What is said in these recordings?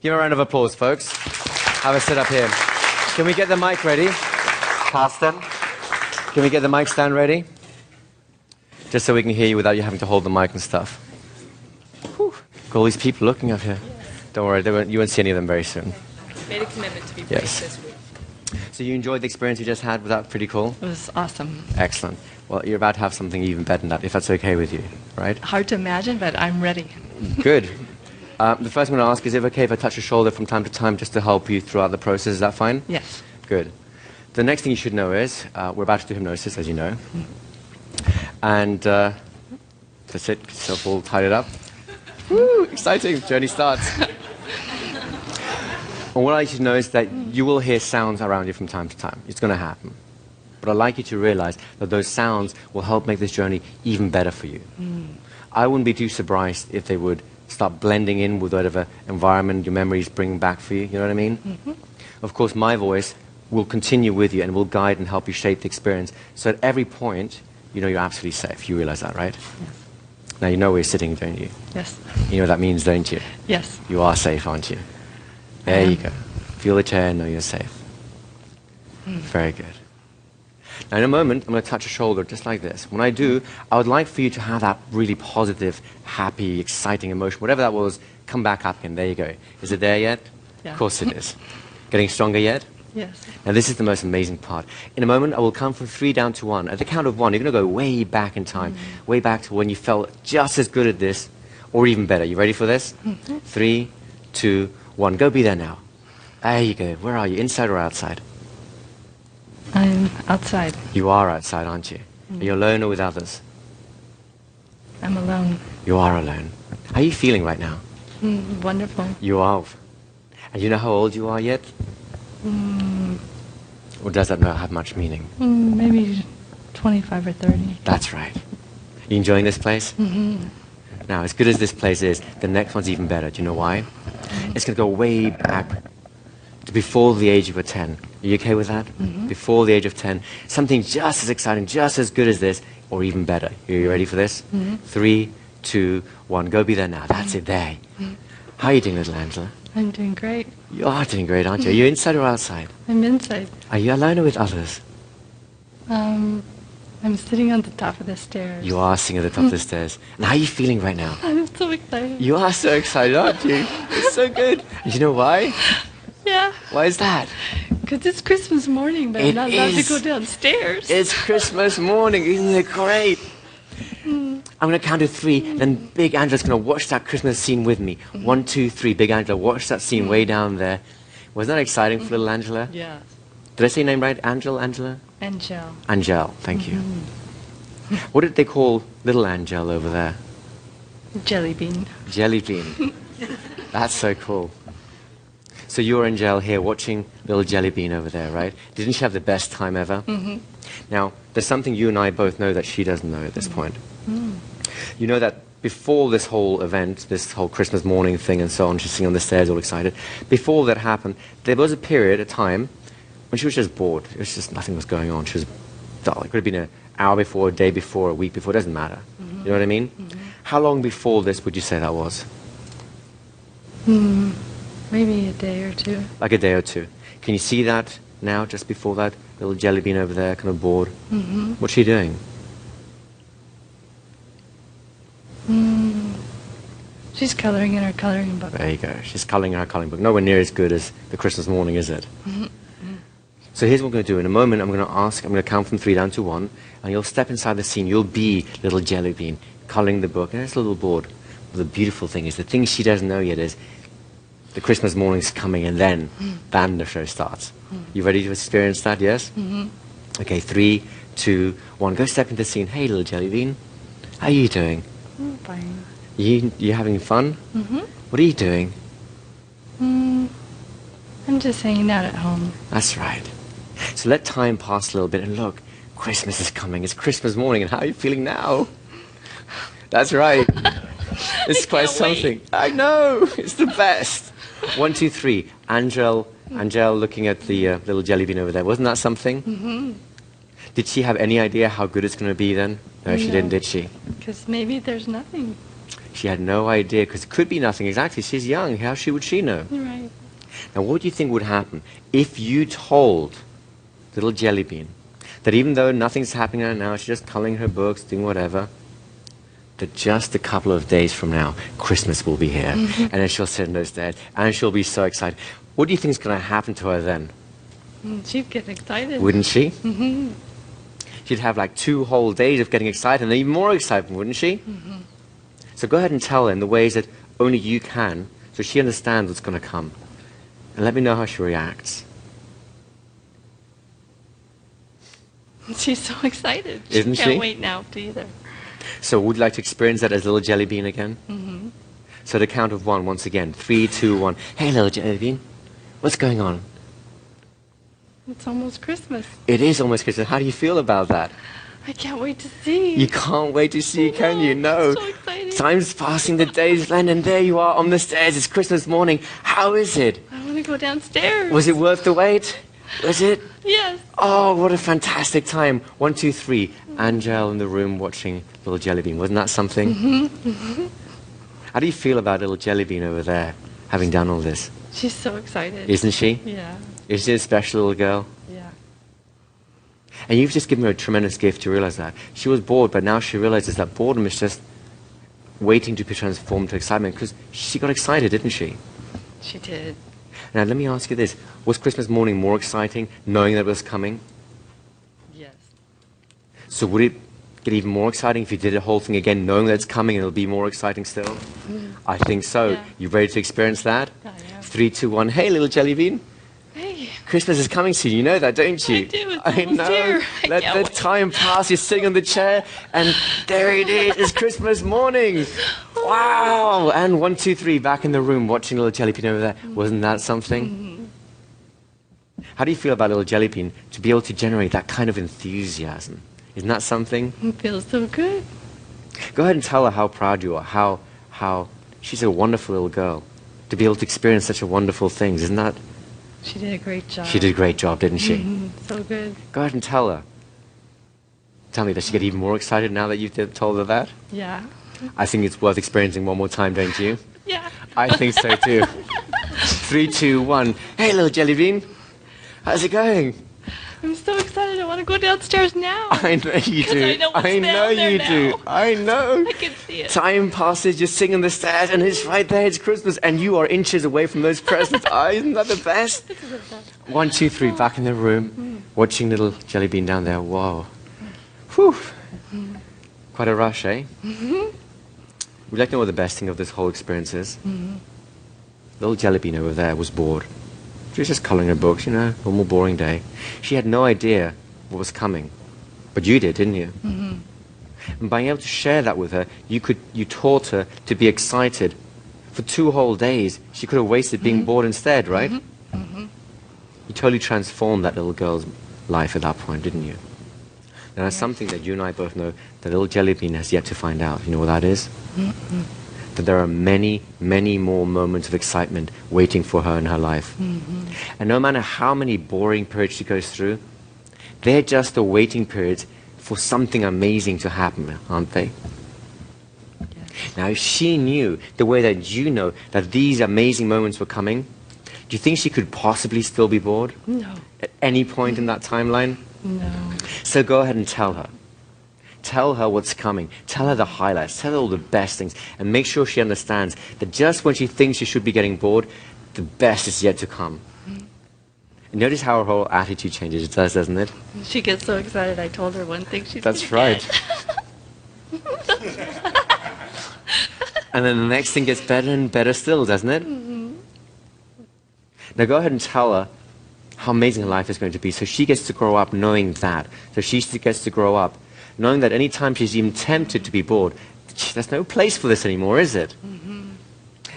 Give a round of applause, folks. Have a sit up here. Can we get the mic ready? Carsten? Can we get the mic stand ready? Just so we can hear you without you having to hold the mic and stuff. Whew. Got all these people looking up here. Don't worry, you won't see any of them very soon. Made a commitment to be brave this week. So you enjoyed the experience you just had? Was that pretty cool? It was awesome. Excellent. Well, you're about to have something even better than that, if that's okay with you, right? Hard to imagine, but I'm ready. Good. The first thing I'm going to ask is it okay if I touch your shoulder from time to time just to help you throughout the process? Is that fine? Yes. Good. The next thing you should know is we're about to do hypnosis, as you know. And that's it. So all tied it up. Woo! Exciting. Journey starts. And what I like you to know is that you will hear sounds around you from time to time. It's going to happen. But I'd like you to realize that those sounds will help make this journey even better for you. I wouldn't be too surprised if they would start blending in with whatever environment your memories bring back for you. You know what I mean? Of course, my voice will continue with you and will guide and help you shape the experience. So at every point, you know you're absolutely safe. You realize that, right? Yes. Now you know where you're sitting, don't you? Yes. You know what that means, don't you? Yes. You are safe, aren't you? There you go. Feel the chair and know you're safe. Very good. Now in a moment, I'm going to touch your shoulder just like this. When I do, I would like for you to have that really positive, happy, exciting emotion, whatever that was, come back up again. There you go. Is it there yet? Yeah. Of course it is. Getting stronger yet? Yes. Now this is the most amazing part. In a moment, I will count from 3 down to 1. At the count of 1, you're going to go way back in time, way back to when you felt just as good at this, or even better. You ready for this? 3, 2, 1. Go be there now. There you go. Where are you? Inside or outside? I'm outside. You are outside, aren't you? Are you alone or with others? I'm alone. You are alone. How are you feeling right now? Wonderful. You are. And you know how old you are yet? Or does that not have much meaning? Maybe 25 or 30. That's right. You enjoying this place? Now, as good as this place is, the next one's even better. Do you know why? It's going to go way back to before the age of 10. Are you okay with that? Before the age of 10. Something just as exciting, just as good as this, or even better. Are you ready for this? 3, 2, 1. Go be there now. That's it, there. How are you doing, little Angela? I'm doing great. You are doing great, aren't you? Are you inside or outside? I'm inside. Are you alone or with others? I'm sitting on the top of the stairs. You are sitting at the top of the stairs. And how are you feeling right now? I'm so excited. You are so excited, aren't you? It's so good. And you know why? Yeah. Why is that? Because it's Christmas morning, but I'm not allowed to go downstairs. It's Christmas morning. Isn't it great? I'm going to count to 3, then Big Angela's going to watch that Christmas scene with me. 1, 2, 3. Big Angela, watch that scene way down there. Wasn't that exciting for little Angela? Yes. Did I say your name right? Angela? Angel. Angel, thank you. What did they call little Angel over there? Jelly bean. Jelly bean. That's so cool. So you're Angel here watching little Jelly Bean over there, right? Didn't she have the best time ever? Now, there's something you and I both know that she doesn't know at this point. You know that before this whole event, this whole Christmas morning thing and so on, she's sitting on the stairs all excited, before that happened, there was a period, a time, when she was just bored. It was just nothing was going on. She was dull. It could have been an hour before, a day before, a week before, it doesn't matter. You know what I mean? How long before this would you say that was? Maybe a day or two. Like a day or two. Can you see that now, just before that? Little Jelly Bean over there, kind of bored. What's she doing? She's coloring in her coloring book. There you go. She's coloring in her coloring book. Nowhere near as good as the Christmas morning, is it? So here's what we're going to do. In a moment, I'm going to count from 3 down to 1, and you'll step inside the scene. You'll be little Jelly Bean, coloring the book. And it's a little bored. But the beautiful thing is, the thing she doesn't know yet is, the Christmas morning's coming, and then the show starts. You ready to experience that, yes? Okay, 3, 2, 1. Go step into the scene. Hey, little Jelly Bean. How are you doing? I'm fine. You having fun? What are you doing? I'm just hanging out at home. That's right. So let time pass a little bit, and look, Christmas is coming. It's Christmas morning, and how are you feeling now? That's right. It's quite something. I know. It's the best. 1, 2, 3. Angel looking at the little Jelly Bean over there. Wasn't that something? Did she have any idea how good it's going to be then? No, she didn't, did she? Because maybe there's nothing. She had no idea, because it could be nothing. Exactly. She's young. How would she know? Right. Now, what do you think would happen if you told little jelly bean that even though nothing's happening right now, she's just coloring her books, doing whatever, that just a couple of days from now, Christmas will be here, and then she'll sit in those stairs, and she'll be so excited. What do you think is going to happen to her then? She'd get excited. Wouldn't she? Mm-hmm. She'd have like 2 whole days of getting excited, and even more excitement, wouldn't she? Mm-hmm. So go ahead and tell her in the ways that only you can, so she understands what's going to come. And let me know how she reacts. She's so excited. Isn't she? Can't wait now to either. So would you like to experience that as little jelly bean again? Mm-hmm. So the count of 1 once again. 3, 2, 1. Hey, little jelly bean. What's going on? It's almost Christmas. It is almost Christmas. How do you feel about that? I can't wait to see. You can't wait to see, can you? No. I'm so excited. Time's passing, the days blend, and there you are on the stairs. It's Christmas morning. How is it? I want to go downstairs. Was it worth the wait? Was it? Yes. Oh, what a fantastic time. 1, 2, 3. Angel in the room watching little jelly bean. Wasn't that something? Mm-hmm. Mm-hmm. How do you feel about little jelly bean over there, having done all this? She's so excited. Isn't she? Yeah. Is she a special little girl? Yeah. And you've just given her a tremendous gift to realize that. She was bored, but now she realizes that boredom is just waiting to be transformed to excitement, because she got excited, didn't she? She did. Now, let me ask you this. Was Christmas morning more exciting, knowing that it was coming? Yes. So would it get even more exciting if you did the whole thing again, knowing that it's coming, and it'll be more exciting still? Mm. I think so. Yeah. You ready to experience that? I am. 3, 2, 1. Hey, little jelly bean. Hey. Christmas is coming soon. You know that, don't you? I do. It's I almost know. here. I Let can't the wait. time pass. You're sitting on the chair, and there it is. It's Christmas morning. Wow. And 1, 2, 3, back in the room watching little jelly bean over there. Wasn't that something? Mm-hmm. How do you feel about little jelly bean to be able to generate that kind of enthusiasm? Isn't that something? It feels so good. Go ahead and tell her how proud you are, how she's a wonderful little girl to be able to experience such a wonderful things. Isn't that? She did a great job. She did a great job, didn't she? So good. Go ahead and tell her. Tell me, does she get even more excited now that you've told her that? Yeah. I think it's worth experiencing one more time, don't you? Yeah. I think so too. 3, 2, 1. Hey, little jelly bean. How's it going? I'm so excited. I want to go downstairs now. I know you do. I know what's I down know there you now. do. I know. I can see it. Time passes, you're singing the stairs, and it's right there. It's Christmas, and you are inches away from those presents. Isn't that the best? This is the best. 1, 2, 3, back in the room, watching little jelly bean down there. Whoa. Whew. Quite a rush, eh? Would you like to know what the best thing of this whole experience is? Little jelly bean over there was bored. She was just coloring her books, you know, normal boring day. She had no idea what was coming. But you did, didn't you? And being able to share that with her, you taught her to be excited. For 2 whole days, she could have wasted being bored instead, right? You totally transformed that little girl's life at that point, didn't you? Now, that's something that you and I both know that little jelly bean has yet to find out. You know what that is? That there are many, many more moments of excitement waiting for her in her life. And no matter how many boring periods she goes through, they're just the waiting periods for something amazing to happen, aren't they? Now, if she knew the way that you know that these amazing moments were coming, do you think she could possibly still be bored? No. At any point in that timeline? No. So go ahead and tell her. Tell her what's coming. Tell her the highlights. Tell her all the best things. And make sure she understands that just when she thinks she should be getting bored, the best is yet to come. And notice how her whole attitude changes. It does, doesn't it? She gets so excited. I told her one thing she's That's right. And then the next thing gets better and better still, doesn't it? Now go ahead and tell her how amazing her life is going to be. So she gets to grow up knowing that. So she gets to grow up knowing that any time she's even tempted to be bored, there's no place for this anymore, is it?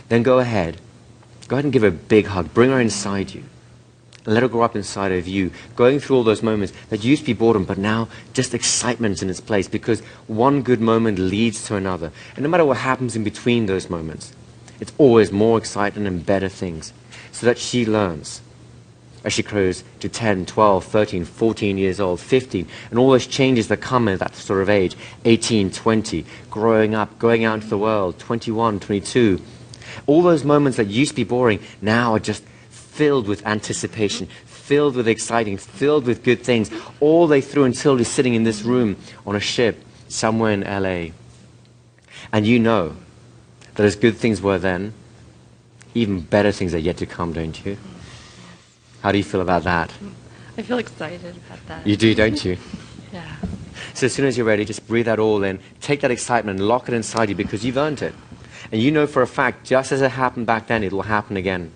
Then go ahead. Go ahead and give her a big hug. Bring her inside you. And let her grow up inside of you, going through all those moments that used to be boredom, but now just excitement's in its place, because one good moment leads to another. And no matter what happens in between those moments, it's always more exciting and better things, so that she learns as she grows to 10, 12, 13, 14 years old, 15, and all those changes that come at that sort of age, 18, 20, growing up, going out into the world, 21, 22. All those moments that used to be boring now are just filled with anticipation, filled with exciting, filled with good things, all the way through until you're sitting in this room on a ship somewhere in LA. And you know that as good things were then, even better things are yet to come, don't you? How do you feel about that? I feel excited about that. You do, don't you? Yeah. So as soon as you're ready, just breathe that all in, take that excitement and lock it inside you because you've earned it. And you know for a fact, just as it happened back then, it will happen again.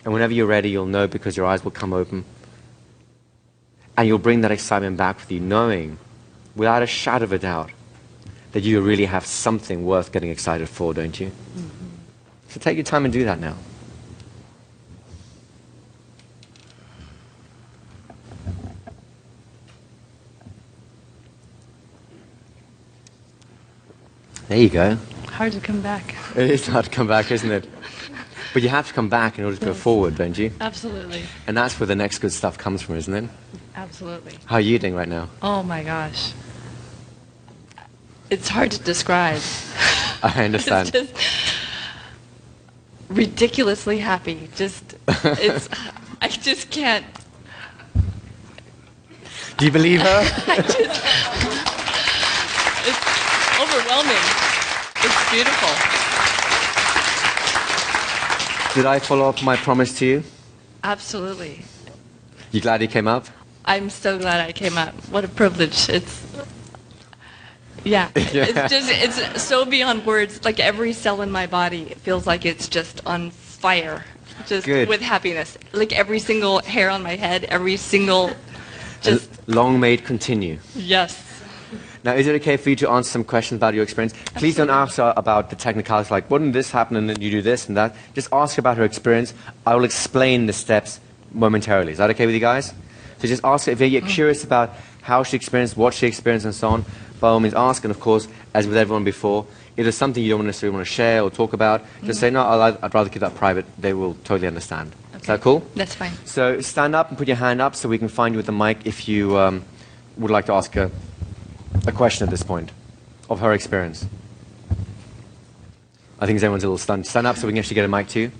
And whenever you're ready, you'll know because your eyes will come open. And you'll bring that excitement back with you, knowing, without a shadow of a doubt, that you really have something worth getting excited for, don't you? Mm-hmm. So take your time and do that now. There you go. Hard to come back. It is hard to come back, isn't it? But you have to come back in order to go forward, don't you? Absolutely. And that's where the next good stuff comes from, isn't it? Absolutely. How are you doing right now? Oh my gosh. It's hard to describe. I understand. It's just ridiculously happy. I just can't. Do you believe her? It's overwhelming. It's beautiful. Did I follow up my promise to you? Absolutely. You glad you came up? I'm so glad I came up. What a privilege. Yeah. It's so beyond words. Like every cell in my body feels like it's just on fire. Just Good. With happiness. Like every single hair on my head, every single just... Long may it continue. Yes. Now, is it okay for you to answer some questions about your experience? Please don't ask her about the technicalities, like, wouldn't this happen and then you do this and that? Just ask her about her experience. I will explain the steps momentarily. Is that okay with you guys? So just ask her if you're curious about how she experienced, what she experienced, and so on. By all means, ask. And of course, as with everyone before, if there's something you don't necessarily want to share or talk about, just say, no, I'd rather keep that private. They will totally understand. Okay. Is that cool? That's fine. So stand up and put your hand up so we can find you with the mic if you would like to ask her a question at this point of her experience. I think everyone's a little stunned. Stand up so we can actually get a mic to you.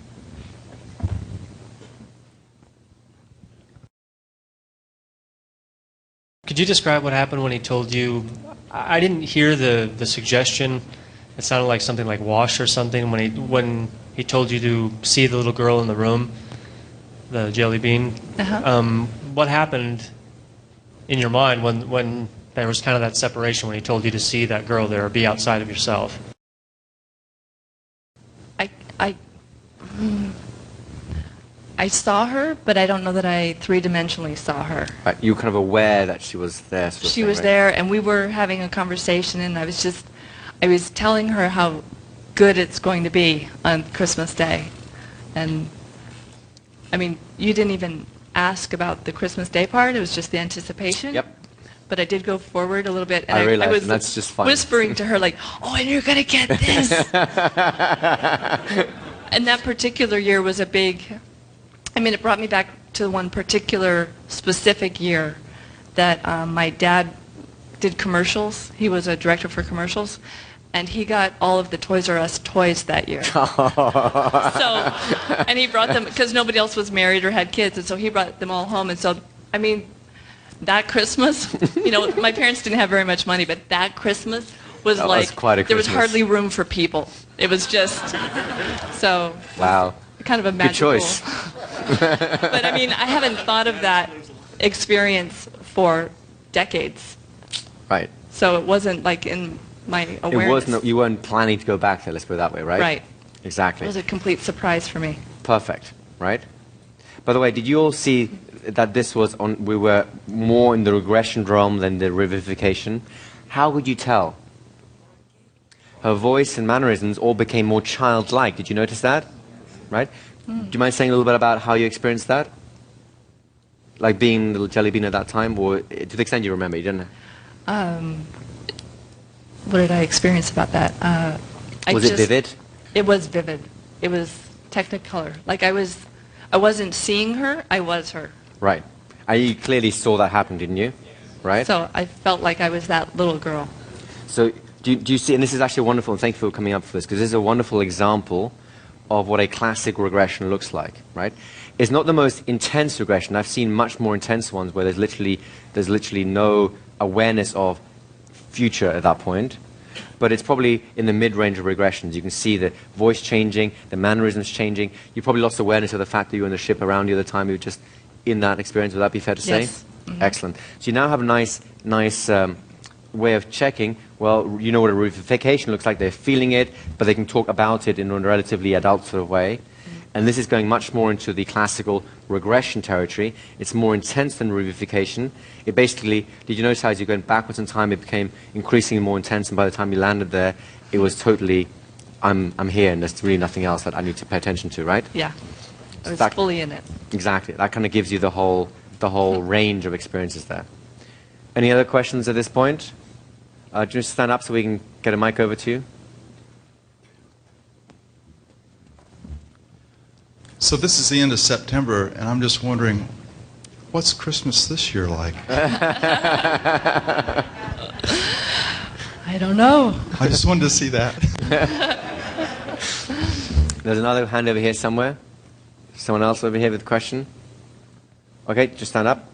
Could you describe what happened when he told you? I didn't hear the suggestion. It sounded like something like wash or something when he told you to see the little girl in the room, the jelly bean. Uh-huh. What happened in your mind when there was kind of that separation when he told you to see that girl there or be outside of yourself? I saw her, but I don't know that I three-dimensionally saw her. Right, you were kind of aware that she was there. Sort of She thing, was right? there, and we were having a conversation, and I was telling her how good it's going to be on Christmas Day. And, I mean, you didn't even ask about the Christmas Day part. It was just the anticipation. Yep. But I did go forward a little bit, and I realized, I was and that's just fine. whispering to her, like, oh, and you're going to get this. And that particular year was a big... I mean, it brought me back to one particular specific year that my dad did commercials. He was a director for commercials, and he got all of the Toys R Us toys that year. And he brought them, because nobody else was married or had kids, and so he brought them all home. And so, I mean, that Christmas, you know, my parents didn't have very much money, but that Christmas was that like, was quite a there was Christmas. hardly room for people. It was just, so. Wow. Kind of a magical. Good choice. But I mean, I haven't thought of that experience for decades. Right. So it wasn't like in my awareness. It wasn't. You weren't planning to go back there. Let's put it that way, right? Right. Exactly. It was a complete surprise for me. Perfect. Right. By the way, did you all see that this was on? We were more in the regression realm than the revivification. How could you tell? Her voice and mannerisms all became more childlike. Did you notice that? Right? Do you mind saying a little bit about how you experienced that? Like being the jelly bean at that time, or to the extent you remember, you didn't? What did I experience about that? Was it vivid? It was vivid. It was technicolor. Like I was I wasn't seeing her, I was her. Right. And you clearly saw that happen, didn't you? Right? So I felt like I was that little girl. So do you see, and this is actually wonderful, and thank you for coming up for this, because this is a wonderful example of what a classic regression looks like, right? It's not the most intense regression. I've seen much more intense ones where there's literally no awareness of future at that point. But it's probably in the mid-range of regressions. You can see the voice changing, the mannerisms changing. You probably lost awareness of the fact that you were in the ship around you at the time. You were just in that experience. Would that be fair to say? Yes. Mm-hmm. Excellent. So you now have a nice way of checking. Well, you know what a revivification looks like. They're feeling it, but they can talk about it in a relatively adult sort of way. And this is going much more into the classical regression territory. It's more intense than revivification. It basically, did you notice how as you're going backwards in time, it became increasingly more intense, and by the time you landed there, it was totally, I'm here, and there's really nothing else that I need to pay attention to, right? Yeah. I was That- fully in it. Exactly. That kind of gives you the whole range of experiences there. Any other questions at this point? Just stand up so we can get a mic over to you. So this is the end of September, and I'm just wondering, what's Christmas this year like? I don't know. I just wanted to see that. There's another hand over here somewhere. Someone else over here with a question? Okay, just stand up.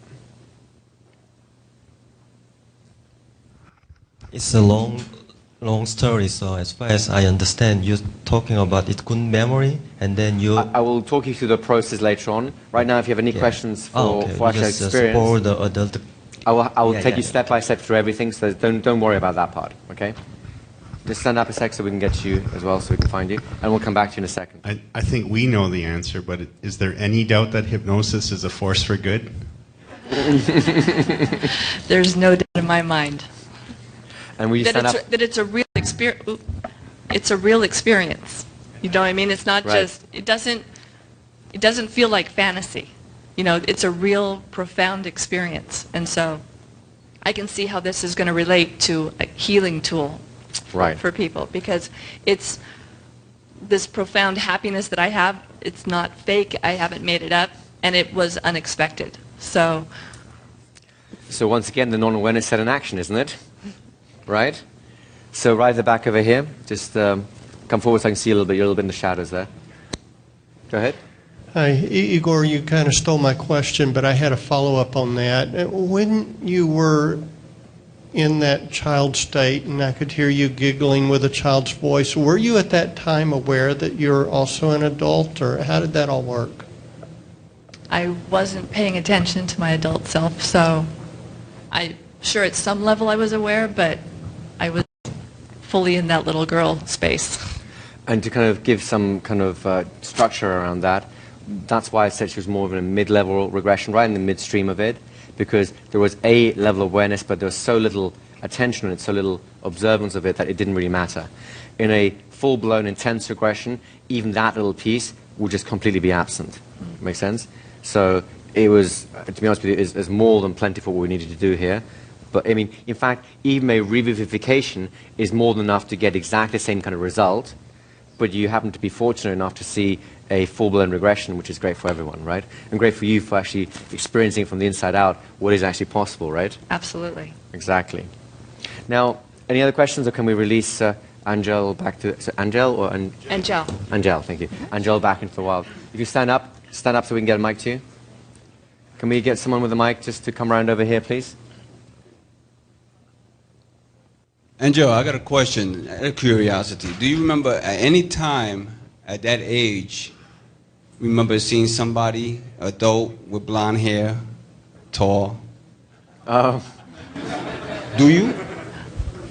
It's a long story, so as far as I understand, you're talking about it's good memory, and then you... I will talk you through the process later on. Right now, if you have any questions for actual Just experience, for the adult... I will Yeah, take yeah, you step by step through everything, so don't worry about that part, okay? Just stand up a sec so we can get you as well, so we can find you, and we'll come back to you in a second. I think we know the answer, but is there any doubt that hypnosis is a force for good? There's no doubt in my mind And will you stand up? that it's a real experience. It's a real experience. You know what I mean? It's not Right. just. It doesn't feel like fantasy. You know, it's a real profound experience, and so I can see how this is going to relate to a healing tool Right. for people, because it's this profound happiness that I have. It's not fake. I haven't made it up, and it was unexpected. So So once again, the non-awareness set in action, isn't it? Right? So right at the back over here, just come forward so I can see you a little bit. You're a little bit in the shadows there. Go ahead. Hi, Igor, you kind of stole my question, but I had a follow-up on that. When you were in that child state, and I could hear you giggling with a child's voice, were you at that time aware that you're also an adult, or how did that all work? I wasn't paying attention to my adult self, so I'm sure at some level I was aware, but I was fully in that little girl space. And to kind of give some kind of structure around that, that's why I said she was more of a mid-level regression, right in the midstream of it, because there was a level of awareness, but there was so little attention on it, so little observance of it, that it didn't really matter. In a full-blown intense regression, even that little piece would just completely be absent. Make sense? So it was, to be honest with you, is more than plenty for what we needed to do here. But I mean, in fact, even a revivification is more than enough to get exactly the same kind of result, but you happen to be fortunate enough to see a full-blown regression, which is great for everyone, right? And great for you for actually experiencing from the inside out what is actually possible, right? Absolutely. Exactly. Now, any other questions, or can we release Angel back to... So Angel or... Angel. Angel, thank you. Angel back into the wild. If you stand up so we can get a mic to you. Can we get someone with a mic just to come around over here, please? Angel, I got a question, out of curiosity. Do you remember at any time at that age, remember seeing somebody, adult, with blonde hair, tall? Oh. Do you?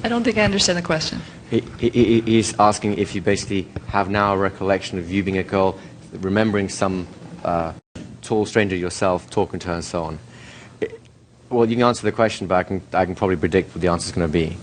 I don't think I understand the question. He's asking if you basically have now a recollection of you being a girl, remembering some tall stranger yourself, talking to her and so on. Well, you can answer the question, but I can probably predict what the answer's going to be.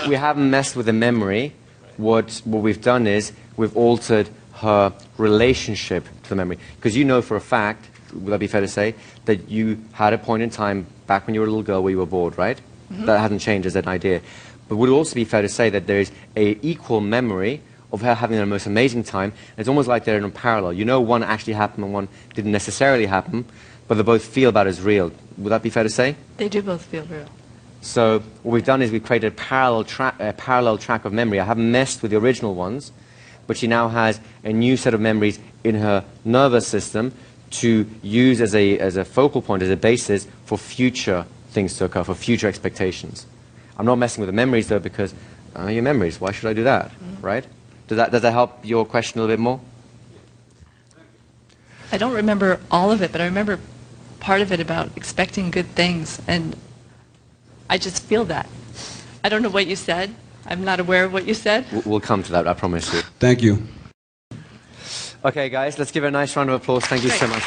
We haven't messed with the memory. What we've done is we've altered her relationship to the memory. Because you know for a fact, would that be fair to say, that you had a point in time back when you were a little girl where you were bored, right? Mm-hmm. That hasn't changed as an idea. But would it also be fair to say that there is an equal memory of her having the most amazing time. It's almost like they're in parallel. You know one actually happened and one didn't necessarily happen, but they both feel about as real. Would that be fair to say? They do both feel real. So what we've done is we've created a parallel track of memory. I haven't messed with the original ones, but she now has a new set of memories in her nervous system to use as a focal point, as a basis for future things to occur, for future expectations. I'm not messing with the memories, though, because your memories, why should I do that, right? Does that help your question a little bit more? I don't remember all of it, but I remember part of it about expecting good things, and I just feel that. I don't know what you said. I'm not aware of what you said. We'll come to that, I promise you. Thank you. Okay, guys, let's give her a nice round of applause. Thank you so much.